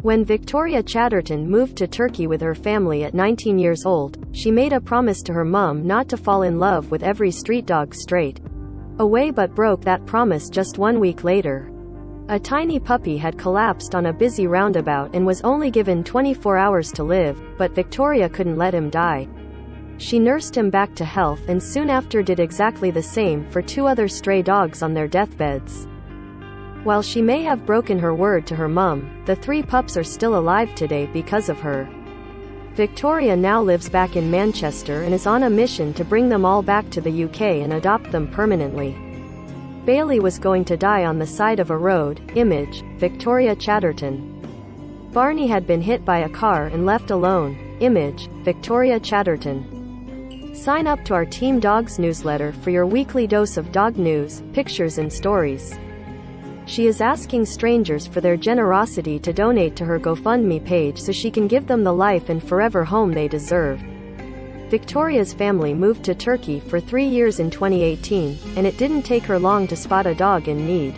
When Victoria Chatterton moved to Turkey with her family at 19 years old, she made a promise to her mum not to fall in love with every street dog straight away, but broke that promise just 1 week later. A tiny puppy had collapsed on a busy roundabout and was only given 24 hours to live, but Victoria couldn't let him die. She nursed him back to health and soon after did exactly the same for 2 other stray dogs on their deathbeds. While she may have broken her word to her mum, the 3 pups are still alive today because of her. Victoria now lives back in Manchester and is on a mission to bring them all back to the UK and adopt them permanently. Bailey was going to die on the side of a road. Image, Victoria Chatterton. Barney had been hit by a car and left alone. Image, Victoria Chatterton. Sign up to our Team Dogs newsletter for your weekly dose of dog news, pictures and stories. She is asking strangers for their generosity to donate to her GoFundMe page so she can give them the life and forever home they deserve. Victoria's family moved to Turkey for 3 years in 2018, and it didn't take her long to spot a dog in need.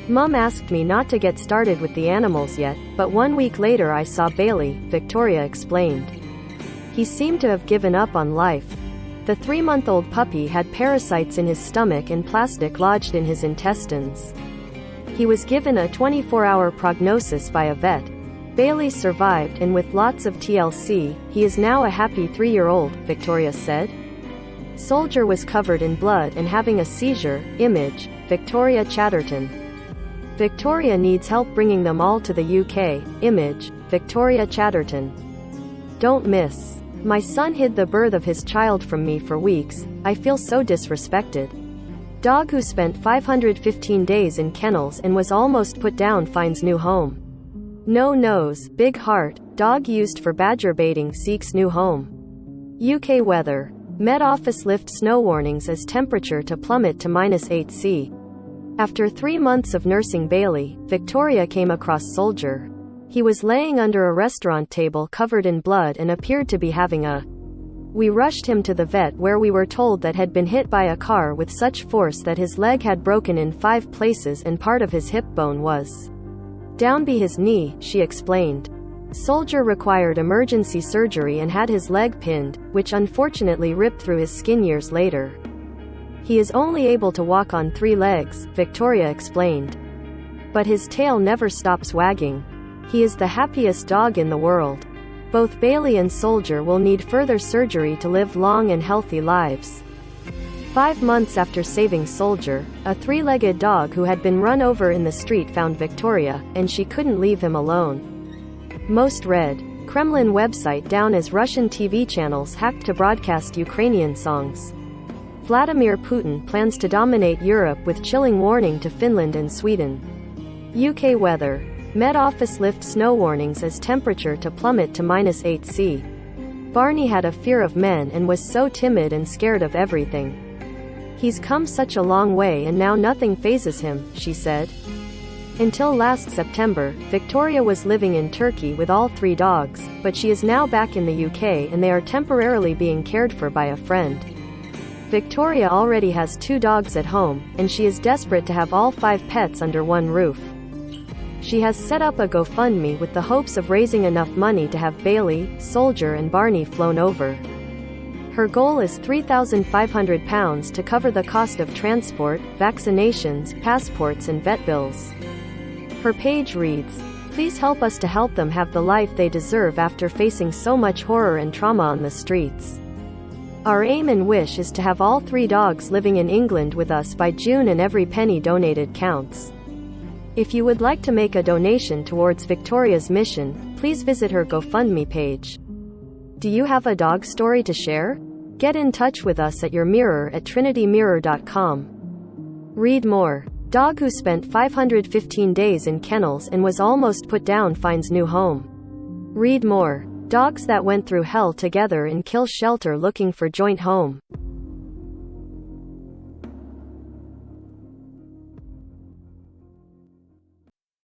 Mum asked me not to get started with the animals yet, but 1 week later I saw Bailey, Victoria explained. He seemed to have given up on life. The 3-month-old puppy had parasites in his stomach and plastic lodged in his intestines. He was given a 24-hour prognosis by a vet. Bailey survived, and with lots of TLC, he is now a happy 3-year-old, Victoria said. Soldier was covered in blood and having a seizure. Image, Victoria Chatterton. Victoria needs help bringing them all to the UK. Image, Victoria Chatterton. Don't miss. My son hid the birth of his child from me for weeks. I feel so disrespected. Dog who spent 515 days in kennels and was almost put down finds new home. No nose, big heart, dog used for badger baiting seeks new home. UK weather. Met Office lift snow warnings as temperature to plummet to -8°C. After 3 months of nursing Bailey, Victoria came across Soldier. He was laying under a restaurant table covered in blood and appeared to be having a. We rushed him to the vet where we were told that had been hit by a car with such force that his leg had broken in 5 places and part of his hip bone was down by his knee, she explained. Soldier required emergency surgery and had his leg pinned, which unfortunately ripped through his skin years later. He is only able to walk on 3 legs, Victoria explained. But his tail never stops wagging. He is the happiest dog in the world. Both Bailey and Soldier will need further surgery to live long and healthy lives. 5 months after saving Soldier, a 3-legged dog who had been run over in the street found Victoria, and she couldn't leave him alone. Most read. Kremlin website down as Russian TV channels hacked to broadcast Ukrainian songs. Vladimir Putin plans to dominate Europe with chilling warning to Finland and Sweden. UK weather. Met Office lift snow warnings as temperature to plummet to -8°C. Barney had a fear of men and was so timid and scared of everything. He's come such a long way and now nothing phases him, she said. Until last September, Victoria was living in Turkey with all 3 dogs, but she is now back in the UK and they are temporarily being cared for by a friend. Victoria already has 2 dogs at home, and she is desperate to have all 5 pets under one roof. She has set up a GoFundMe with the hopes of raising enough money to have Bailey, Soldier and Barney flown over. Her goal is £3,500 to cover the cost of transport, vaccinations, passports and vet bills. Her page reads, "Please help us to help them have the life they deserve after facing so much horror and trauma on the streets. Our aim and wish is to have all 3 dogs living in England with us by June and every penny donated counts." If you would like to make a donation towards Victoria's mission, please visit her GoFundMe page. Do you have a dog story to share? Get in touch with us at yourmirror@trinitymirror.com. Read more. Dog who spent 515 days in kennels and was almost put down finds new home. Read more. Dogs that went through hell together in kill shelter looking for joint home.